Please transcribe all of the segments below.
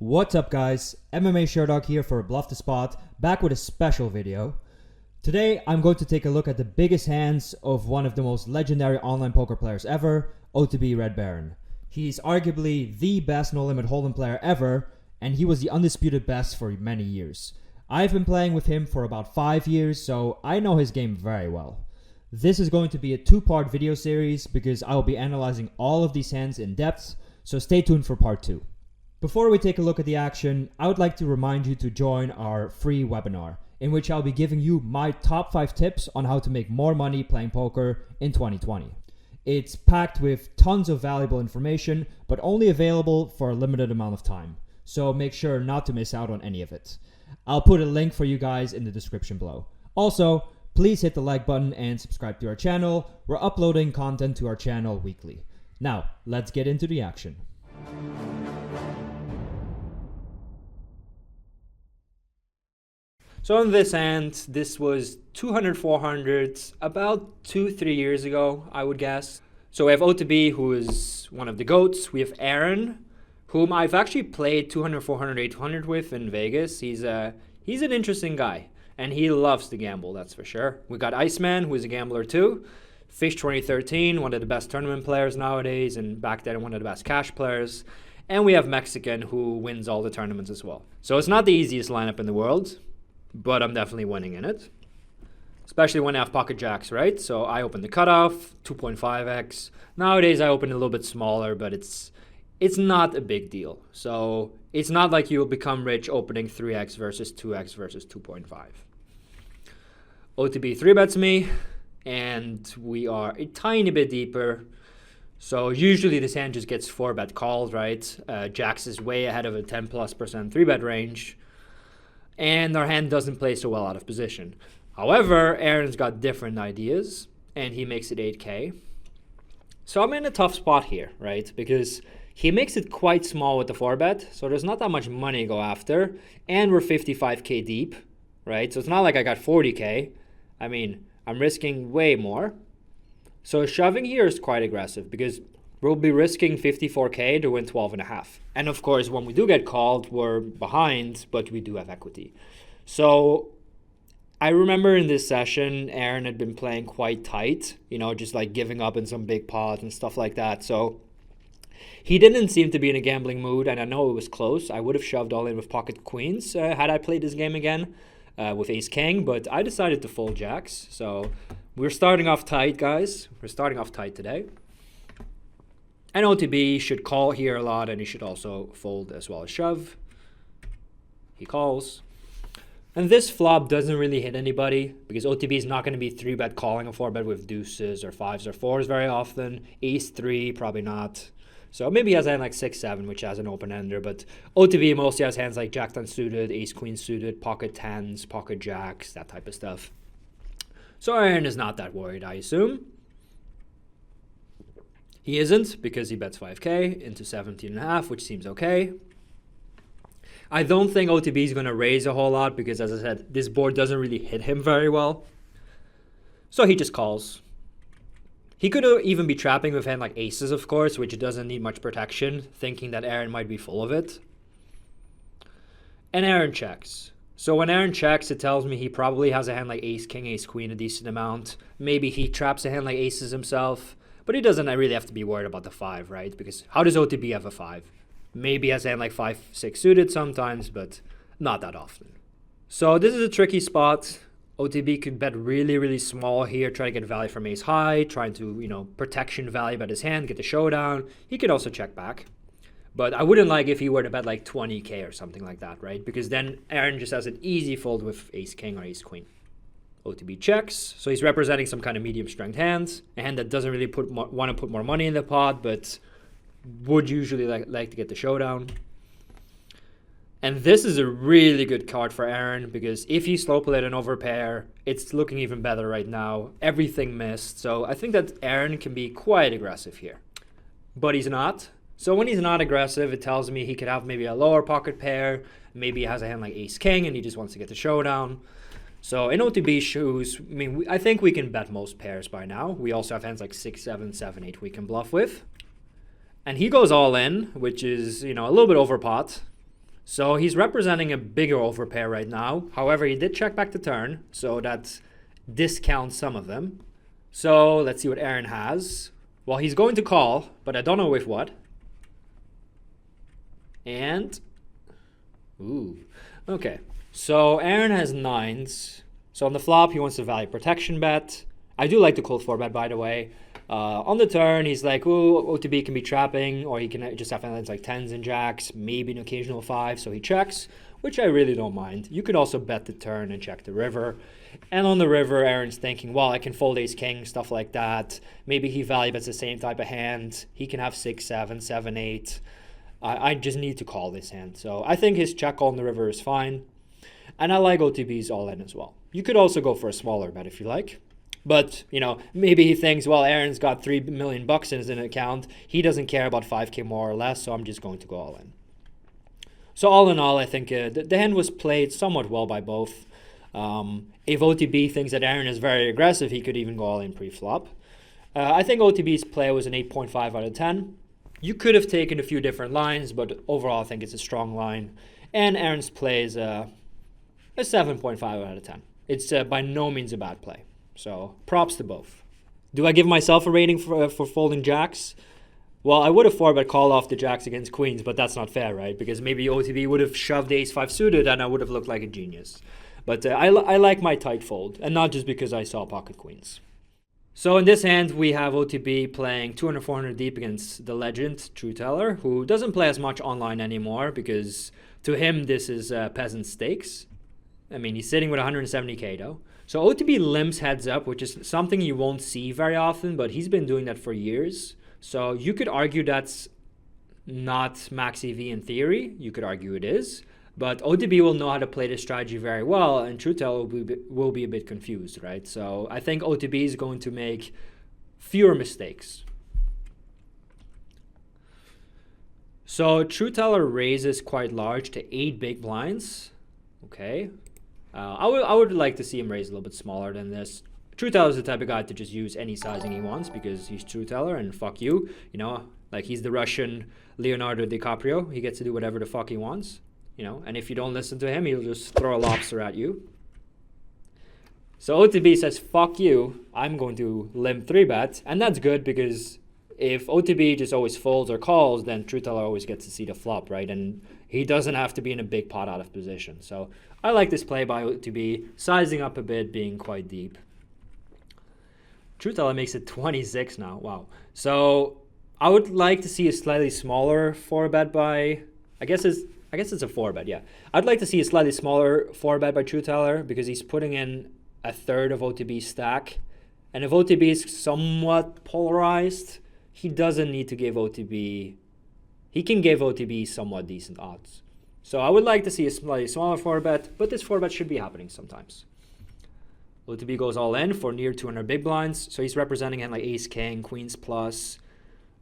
What's up guys, MMAsherdog here for BluffTheSpot, back with a special video. Today I'm going to take a look at the biggest hands of one of the most legendary online poker players ever, OtB Red Baron. He's arguably the best no-limit hold'em player ever, and he was the undisputed best for many years. I've been playing with him for about 5 years, so I know his game very well. This is going to be a two-part video series because I will be analyzing all of these hands in depth, so stay tuned for part 2. Before we take a look at the action, I would like to remind you to join our free webinar, in which I'll be giving you my top 5 tips on how to make more money playing poker in 2020. It's packed with tons of valuable information, but only available for a limited amount of time, so make sure not to miss out on any of it. I'll put a link for you guys in the description below. Also, please hit the like button and subscribe to our channel. We're uploading content to our channel weekly. Now, let's get into the action. So in this hand, this was 200, 400, about 2-3 years ago, I would guess. So we have OtB, who is one of the GOATs. We have Aaron, whom I've actually played 200, 400, 800 with in Vegas. He's an interesting guy, and he loves to gamble, that's for sure. We got Iceman, who is a gambler too. Fish 2013, one of the best tournament players nowadays, and back then one of the best cash players. And we have Mexican, who wins all the tournaments as well. So it's not the easiest lineup in the world, but I'm definitely winning in it, especially when I have pocket jacks, right? So I open the cutoff, 2.5x. Nowadays I open a little bit smaller, but it's not a big deal. So it's not like you'll become rich opening 3x versus 2x versus 2.5. OtB 3-bets me, and we are a tiny bit deeper. So usually this hand just gets 4-bet called, right? Jacks is way ahead of a 10+% 3-bet range, and our hand doesn't play so well out of position. However, Aaron's got different ideas, and he makes it 8K. So I'm in a tough spot here, right? Because he makes it quite small with the 4-bet, so there's not that much money to go after, and we're 55K deep, right? So it's not like I got 40K. I mean, I'm risking way more. So shoving here is quite aggressive because we'll be risking 54K to win 12.5. And of course, when we do get called, we're behind, but we do have equity. So I remember in this session, Aaron had been playing quite tight, just like giving up in some big pots and stuff like that. So he didn't seem to be in a gambling mood, and I know it was close. I would have shoved all in with pocket queens had I played this game again with ace king, but I decided to fold jacks. So we're starting off tight, guys. We're starting off tight today. And OtB should call here a lot, and he should also fold as well as shove. He calls. And this flop doesn't really hit anybody because OtB is not going to be 3-bet calling a 4-bet with deuces or 5s or 4s very often. Ace 3, probably not. So maybe he has a hand like 6-7, which has an open-ender, but OtB mostly has hands like jack-10 suited, ace-queen suited, pocket 10s, pocket jacks, that type of stuff. So Aaron is not that worried, I assume. He isn't because he bets 5K into 17.5, which seems okay. I don't think OtB is going to raise a whole lot because, as I said, this board doesn't really hit him very well. So he just calls. He could even be trapping with hand like aces, of course, which doesn't need much protection, thinking that Aaron might be full of it. And Aaron checks. So when Aaron checks, it tells me he probably has a hand like ace, king, ace, queen, a decent amount. Maybe he traps a hand like aces himself. But he doesn't really have to be worried about the 5, right? Because how does OtB have a 5? Maybe he has a hand like 5, 6 suited sometimes, but not that often. So this is a tricky spot. OtB could bet really, really small here, try to get value from ace high, trying to, protection value about his hand, get the showdown. He could also check back. But I wouldn't like if he were to bet like 20K or something like that, right? Because then Aaron just has an easy fold with ace king or ace queen. OtB checks, so he's representing some kind of medium strength hand, a hand that doesn't really want to put more money in the pot, but would usually like to get the showdown. And this is a really good card for Aaron because if he slow played an overpair, it's looking even better right now. Everything missed, so I think that Aaron can be quite aggressive here. But he's not. So when he's not aggressive, it tells me he could have maybe a lower pocket pair, maybe he has a hand like ace king and he just wants to get the showdown. So in OtB shoes, I think we can bet most pairs by now. We also have hands like 6, 7, 7, 8 we can bluff with. And he goes all in, which is, a little bit over pot. So he's representing a bigger overpair right now. However, he did check back the turn, so that discounts some of them. So let's see what Aaron has. Well, he's going to call, but I don't know with what. And, ooh, okay. So Aaron has 9s. So on the flop, he wants to value protection bet. I do like the cold 4-bet, by the way. On the turn, he's like, ooh, OTB can be trapping, or he can just have hands like 10s and jacks, maybe an occasional 5, so he checks, which I really don't mind. You could also bet the turn and check the river. And on the river, Aaron's thinking, well, I can fold ace-king, stuff like that. Maybe he value bets the same type of hand. He can have 6-7, 7-8. I just need to call this hand. So I think his check on the river is fine. And I like OTB's all-in as well. You could also go for a smaller bet if you like. But, you know, maybe he thinks, well, Aaron's got $3 million in his account. He doesn't care about 5K more or less, so I'm just going to go all in. So all in all, I think the hand was played somewhat well by both. If OTB thinks that Aaron is very aggressive, he could even go all in pre-flop. I think OTB's play was an 8.5 out of 10. You could have taken a few different lines, but overall I think it's a strong line. And Aaron's play is a 7.5 out of 10. It's by no means a bad play. So props to both. Do I give myself a rating for folding jacks? Well, I would have 4-bet called off the jacks against queens, but that's not fair, right? Because maybe OTB would have shoved ace-5 suited and I would have looked like a genius. But I like my tight fold, and not just because I saw pocket queens. So in this hand, we have OTB playing 200, 400 deep against the legend, True Teller, who doesn't play as much online anymore because to him, this is peasant stakes. I mean, he's sitting with 170K though. So OTB limps heads up, which is something you won't see very often, but he's been doing that for years. So you could argue that's not max EV in theory. You could argue it is. But OTB will know how to play this strategy very well, and True Teller will be a bit confused, right? So I think OTB is going to make fewer mistakes. So True Teller raises quite large to 8 big blinds. Okay. I would like to see him raise a little bit smaller than this. True Teller is the type of guy to just use any sizing he wants because he's True Teller and fuck you. You know, like he's the Russian Leonardo DiCaprio. He gets to do whatever the fuck he wants. You know, and if you don't listen to him, he'll just throw a lobster at you. So OTB says, fuck you, I'm going to limp 3-bet. And that's good because if OTB just always folds or calls, then True Teller always gets to see the flop, right? And he doesn't have to be in a big pot out of position. So I like this play by OTB, sizing up a bit, being quite deep. True Teller makes it 26 now. Wow. So I would like to see a slightly smaller 4-bet by, I guess it's a 4-bet, yeah. I'd like to see a slightly smaller 4-bet by True Teller because he's putting in a third of OTB's stack. And if OTB is somewhat polarized, he doesn't need to give OTB, he can give OTB somewhat decent odds. So I would like to see a slightly smaller 4-bet, but this 4-bet should be happening sometimes. OTB goes all in for near 200 big blinds, so he's representing a hand like ace-king, queens plus.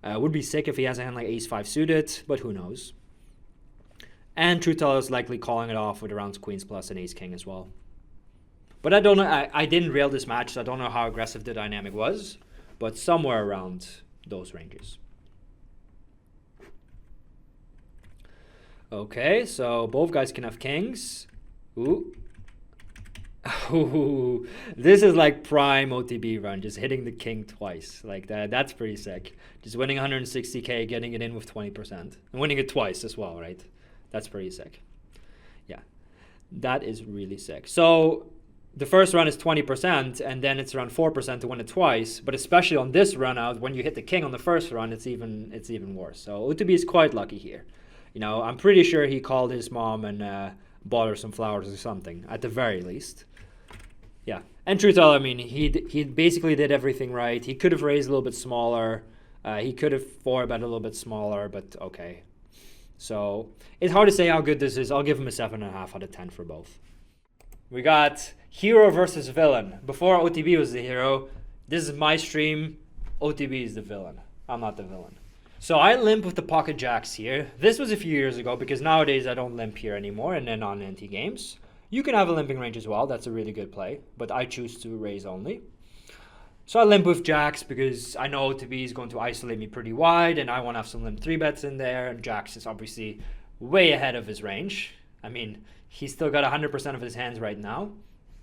Would be sick if he has a hand like ace-5 suited, but who knows. And True Teller is likely calling it off with around queens plus and ace-king as well. But I don't know, I didn't rail this match, so I don't know how aggressive the dynamic was, but somewhere around those ranges. Okay, so both guys can have kings. Ooh. Ooh, this is like prime OTB run, just hitting the king twice. Like that's pretty sick. Just winning 160K, getting it in with 20%. And winning it twice as well, right? That's pretty sick. Yeah, that is really sick. So the first run is 20%, and then it's around 4% to win it twice. But especially on this run out, when you hit the king on the first run, it's even worse. So OTB is quite lucky here. You know, I'm pretty sure he called his mom and bought her some flowers or something, at the very least. Yeah, and True Teller, I mean, he basically did everything right. He could have raised a little bit smaller. He could have 4-bet a little bit smaller, but okay. So it's hard to say how good this is. I'll give him a 7.5 out of 10 for both. We got hero versus villain. Before OTB was the hero, this is my stream. OTB is the villain. I'm not the villain. So I limp with the pocket jacks here. This was a few years ago because nowadays I don't limp here anymore and then on NT games. You can have a limping range as well. That's a really good play, but I choose to raise only. So I limp with jacks because I know OTB is going to isolate me pretty wide and I want to have some limp 3-bets in there. And jacks is obviously way ahead of his range. I mean, he's still got 100% of his hands right now.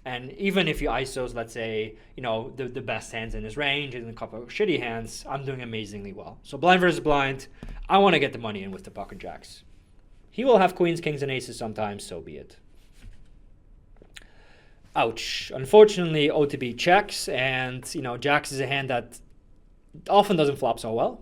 And even if you ISOs, let's say, you know, the best hands in his range and a couple of shitty hands, I'm doing amazingly well. So blind versus blind, I want to get the money in with the pocket jacks. He will have queens, kings, and aces sometimes, so be it. Ouch. Unfortunately, OtB checks, and, you know, jacks is a hand that often doesn't flop so well.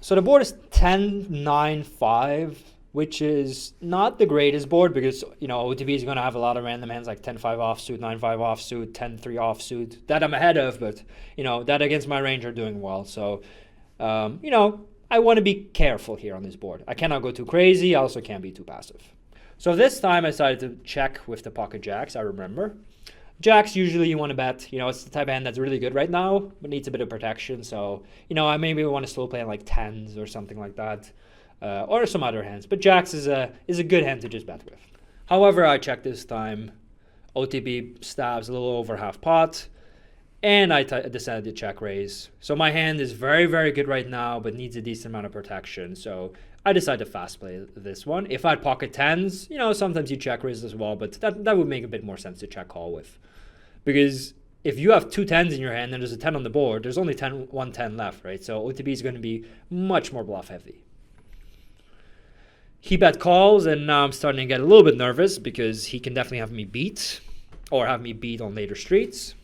So the board is 10-9-5, which is not the greatest board because, you know, OtB is going to have a lot of random hands like 10-5 offsuit, 9-5 offsuit, 10-3 offsuit that I'm ahead of, but, you know, that against my range are doing well. So, you know, I want to be careful here on this board. I cannot go too crazy. I also can't be too passive. So this time I decided to check with the pocket jacks, I remember. Jacks, usually you want to bet. You know, it's the type of hand that's really good right now, but needs a bit of protection. So, you know, I maybe want to slow play in like 10s or something like that. Or some other hands. But jacks is a good hand to just bet with. However, I checked this time. OtB stabs a little over half pot. And I decided to check raise. So my hand is very, very good right now, but needs a decent amount of protection. So I decided to fast play this one. If I had pocket 10s, you know, sometimes you check raise as well, but that would make a bit more sense to check call with. Because if you have two 10s in your hand and there's a 10 on the board, there's only 1 10 left, right? So OtB is going to be much more bluff heavy. He bet calls, and now I'm starting to get a little bit nervous because he can definitely have me beat or have me beat on later streets.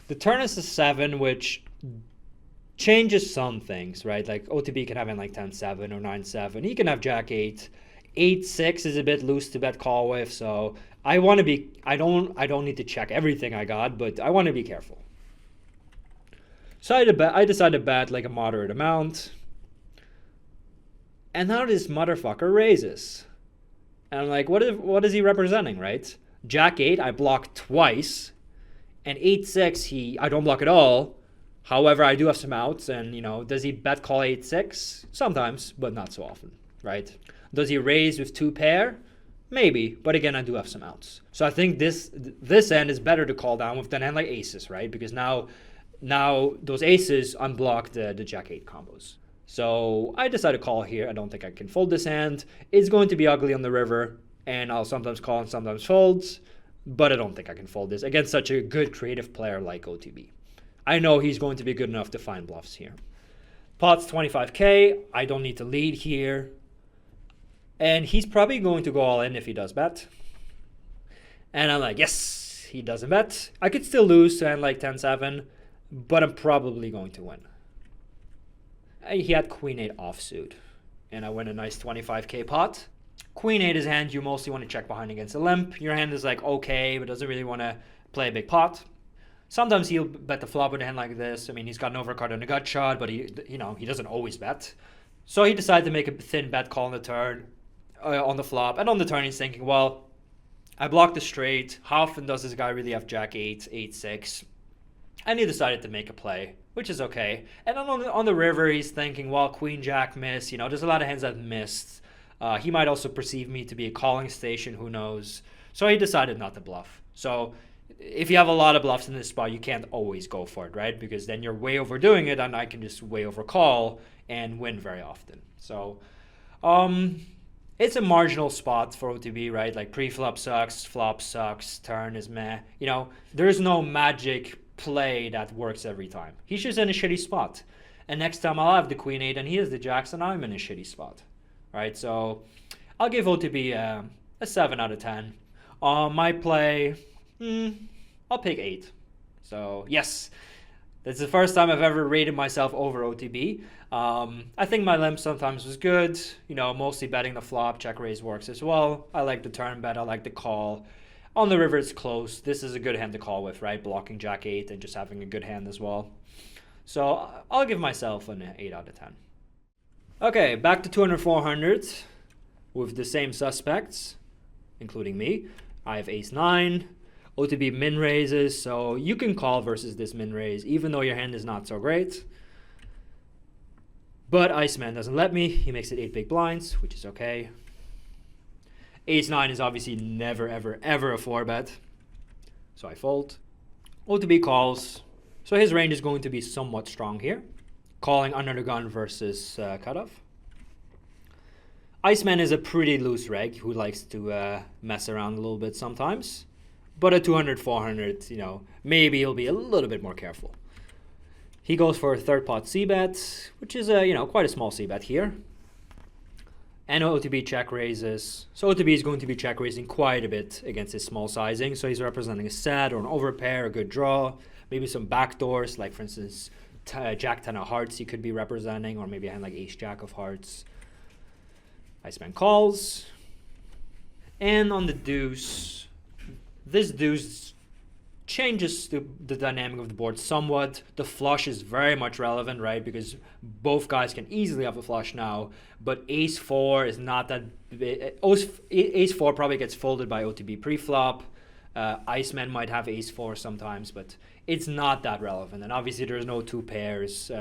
The turn is a 7, which changes some things, right? Like OtB can have in like 10-7 or 9-7. He can have jack 8. 8-6 is a bit loose to bet call with, so I want to be, I don't need to check everything I got, but I want to be careful. So I decided to bet like a moderate amount. And now this motherfucker raises. And I'm like, what is he representing, right? Jack 8, I block twice. And 8-6, I don't block at all. However, I do have some outs. And, you know, does he bet call 8-6? Sometimes, but not so often, right? Does he raise with 2 pair? Maybe, but again, I do have some outs. So I think this end is better to call down with than hand like aces, right? Because now those aces unblock the jack 8 combos. So I decided to call here. I don't think I can fold this hand. It's going to be ugly on the river, and I'll sometimes call and sometimes fold, but I don't think I can fold this against such a good creative player like OtB. I know he's going to be good enough to find bluffs here. Pot's 25K. I don't need to lead here. And he's probably going to go all in if he does bet. And I'm like, yes, he doesn't bet. I could still lose to hand like 10-7, but I'm probably going to win. He had queen 8 offsuit, and I win a nice 25K pot. Queen 8 is a hand you mostly want to check behind against a limp. Your hand is like okay, but doesn't really want to play a big pot. Sometimes he'll bet the flop with a hand like this. I mean, he's got an overcard and a gut shot, but he doesn't always bet. So he decided to make a thin bet call on the turn, on the flop, and on the turn he's thinking, well, I blocked the straight. How often does this guy really have jack 8, 8-6? And he decided to make a play, which is okay. And on the river, he's thinking, well, queen jack missed. You know, there's a lot of hands that missed. He might also perceive me to be a calling station. Who knows? So he decided not to bluff. So if you have a lot of bluffs in this spot, you can't always go for it, right? Because then you're way overdoing it, and I can just way overcall and win very often. So it's a marginal spot for OtB, right? Like pre-flop sucks, flop sucks, turn is meh. You know, there's no magic play that works every time. He's just in a shitty spot. And next time I'll have the queen 8 and he has the jacks and I'm in a shitty spot. Right? So I'll give OtB a 7 out of 10. My play, I'll pick 8. So yes, that's the first time I've ever rated myself over OtB. I think my limp sometimes was good. You know, mostly betting the flop, check raise works as well. I like the turn bet, I like the call. On the river, it's close. This is a good hand to call with, right? Blocking jack 8 and just having a good hand as well. So I'll give myself an 8 out of 10. Okay, back to 200-400 with the same suspects, including me. I have ace-9. OtB min raises, so you can call versus this min raise, even though your hand is not so great. But Iceman doesn't let me. He makes it 8 big blinds, which is okay. Ace-9 is obviously never, ever, ever a 4-bet. So I fold. OtB calls. So his range is going to be somewhat strong here. Calling under the gun versus cutoff. Iceman is a pretty loose reg who likes to mess around a little bit sometimes. But at 200, 400, you know, maybe he'll be a little bit more careful. He goes for a third pot c-bet, which is you know, quite a small c-bet here. And OTB check raises. So OTB is going to be check raising quite a bit against his small sizing. So he's representing a set or an overpair, a good draw, maybe some backdoors, like for instance, Jack 10 of hearts he could be representing, or maybe a hand like Ace Jack of hearts. Iceman calls. And on the deuce, this deuce changes the dynamic of the board somewhat. The flush is very much relevant, right? Because both guys can easily have a flush now, but ace 4 is not that big. Ace 4 probably gets folded by OTB pre-flop. Iceman might have ace 4 sometimes, but it's not that relevant. And obviously there's no two pairs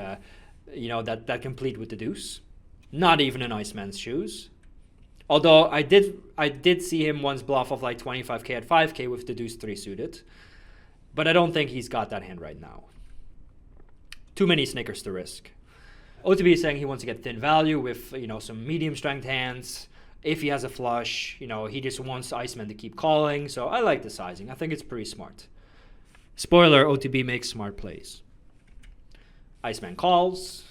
you know, that complete with the deuce. Not even in Iceman's shoes. Although I did see him once bluff of like 25k at 5k with the deuce 3 suited. But I don't think he's got that hand right now. Too many Snickers to risk. OTB is saying he wants to get thin value with, you know, some medium strength hands. If he has a flush, you know, he just wants Iceman to keep calling. So I like the sizing. I think it's pretty smart. Spoiler, OTB makes smart plays. Iceman calls.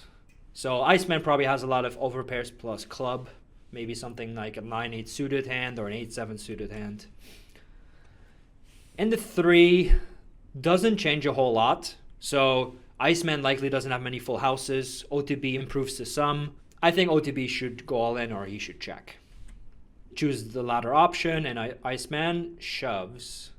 So Iceman probably has a lot of overpairs plus club. Maybe something like a 9-8 suited hand or an 8-7 suited hand. And the 3 doesn't change a whole lot. So Iceman likely doesn't have many full houses. OTB improves to some. I think OTB should go all in or he should check. Choose the latter option and Iceman shoves.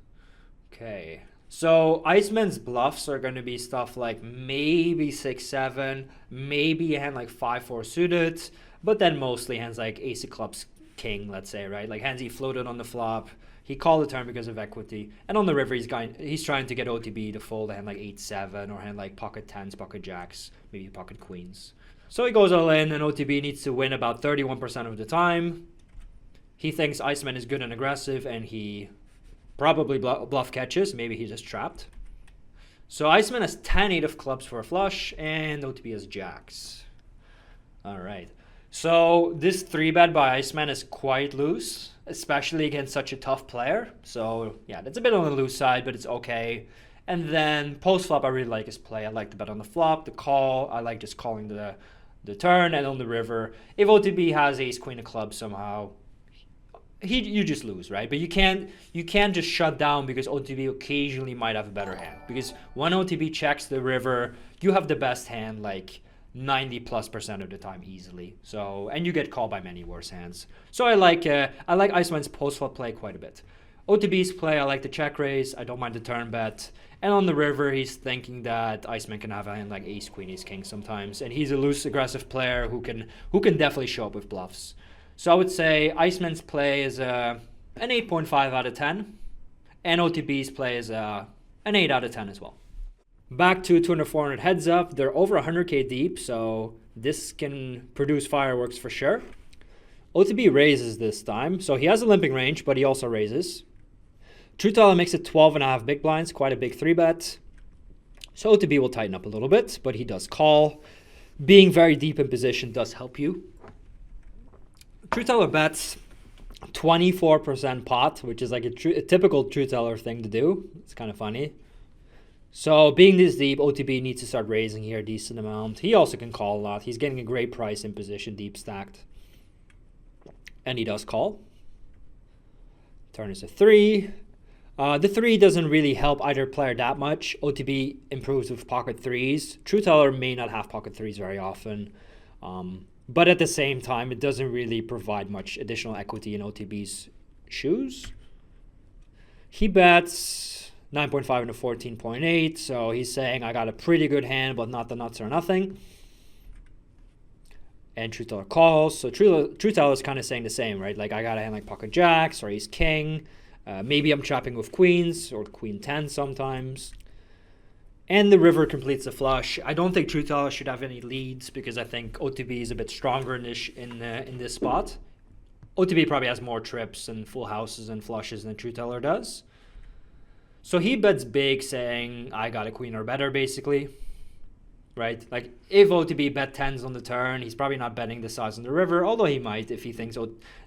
Okay. So Iceman's bluffs are going to be stuff like maybe 6-7, maybe a hand like 5-4 suited, but then mostly hands like ace of clubs king, let's say, right? Like hands he floated on the flop. He called the turn because of equity. And on the river, he's trying to get OTB to fold a hand like 8-7 or hand like pocket 10s, pocket jacks, maybe pocket queens. So he goes all in and OTB needs to win about 31% of the time. He thinks Iceman is good and aggressive and he probably bluff catches. Maybe he's just trapped. So Iceman has 10-8 of clubs for a flush and OTB has jacks. All right. So this 3-bet by Iceman is quite loose, especially against such a tough player. So yeah, that's a bit on the loose side, but it's okay. And then post-flop, I really like his play. I like the bet on the flop, the call. I like just calling the turn. And on the river, if OTB has ace queen of clubs somehow, you just lose, right? But you can't just shut down because OTB occasionally might have a better hand. Because when OTB checks the river, you have the best hand like 90+% of the time easily. So, and you get called by many worse hands. So I like Iceman's post-flop play quite a bit. OTB's play, I like the check raise. I don't mind the turn bet. And on the river, he's thinking that Iceman can have a hand like ace queen, ace king sometimes. And he's a loose, aggressive player who can definitely show up with bluffs. So I would say Iceman's play is an 8.5 out of 10. And OTB's play is an 8 out of 10 as well. Back to 200-400 heads up. They're over 100k deep, so this can produce fireworks for sure. OTB raises this time. So he has a limping range, but he also raises. True Teller makes it 12.5 big blinds, quite a big 3-bet. So OTB will tighten up a little bit, but he does call. Being very deep in position does help you. True Teller bets 24% pot, which is like a typical True Teller thing to do. It's kind of funny. So being this deep, OTB needs to start raising here a decent amount. He also can call a lot. He's getting a great price in position, deep stacked. And he does call. Turn is a 3. The 3 doesn't really help either player that much. OTB improves with pocket 3s. True Teller may not have pocket 3s very often. But at the same time, it doesn't really provide much additional equity in OTB's shoes. He bets 9.5 into 14.8, so he's saying I got a pretty good hand, but not the nuts or nothing. And True Teller calls, so True Teller is kind of saying the same, right? Like I got a hand like pocket jacks or ace king. Maybe I'm trapping with queens or queen 10 sometimes. And the river completes the flush. I don't think True Teller should have any leads because I think OTB is a bit stronger in this spot. OTB probably has more trips and full houses and flushes than True Teller does. So he bets big, saying, I got a queen or better, basically. right? Like if OTB bet tens on the turn, he's probably not betting the size on the river, although he might if he thinks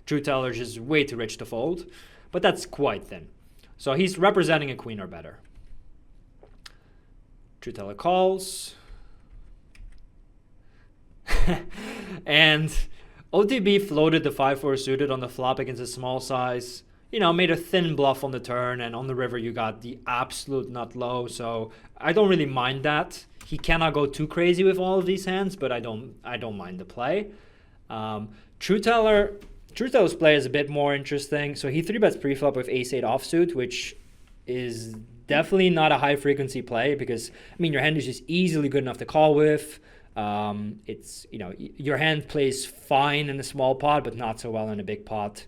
Truth Teller's just way too rich to fold. But that's quite thin. So he's representing a queen or better. Truth Teller calls. And OTB floated the 5-4 suited on the flop against a small size. You know, made a thin bluff on the turn, and on the river you got the absolute nut low. So I don't really mind that. He cannot go too crazy with all of these hands, but I don't mind the play. Truth Teller's play is a bit more interesting. So he 3-bets pre-flop with ace-8 offsuit, which is definitely not a high frequency play because, I mean, your hand is just easily good enough to call with. It's, you know, your hand plays fine in a small pot, but not so well in a big pot.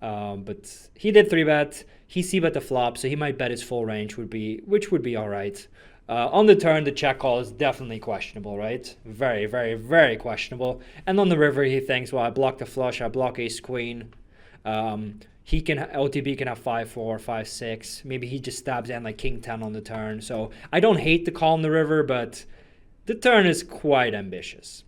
But he did 3-bet. He c-bet the flop, so he might bet his full range, which would be all right. On the turn, the check call is definitely questionable, right? Very, very, very questionable. And on the river, he thinks, well, I block the flush, I block ace-queen. OTB can have 5-4, 5-6. Maybe he just stabs in like king-10 on the turn. So I don't hate the call on the river, but the turn is quite ambitious.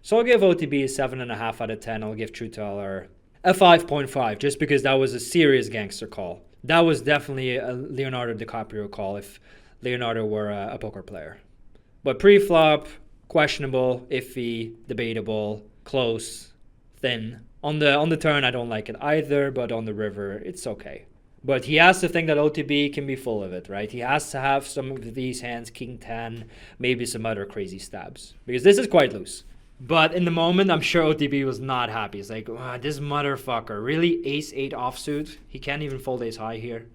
So I'll give OTB a 7.5 out of 10. I'll give Truth Teller a 5.5, just because that was a serious gangster call. That was definitely a Leonardo DiCaprio call if Leonardo were a poker player. But pre-flop, questionable, iffy, debatable, close, thin. On the turn, I don't like it either, but on the river, it's okay. But he has to think that OTB can be full of it, right? He has to have some of these hands, king 10, maybe some other crazy stabs, because this is quite loose. But in the moment, I'm sure OTB was not happy. It's like, this motherfucker, really ace-8 offsuit? He can't even fold ace-high here.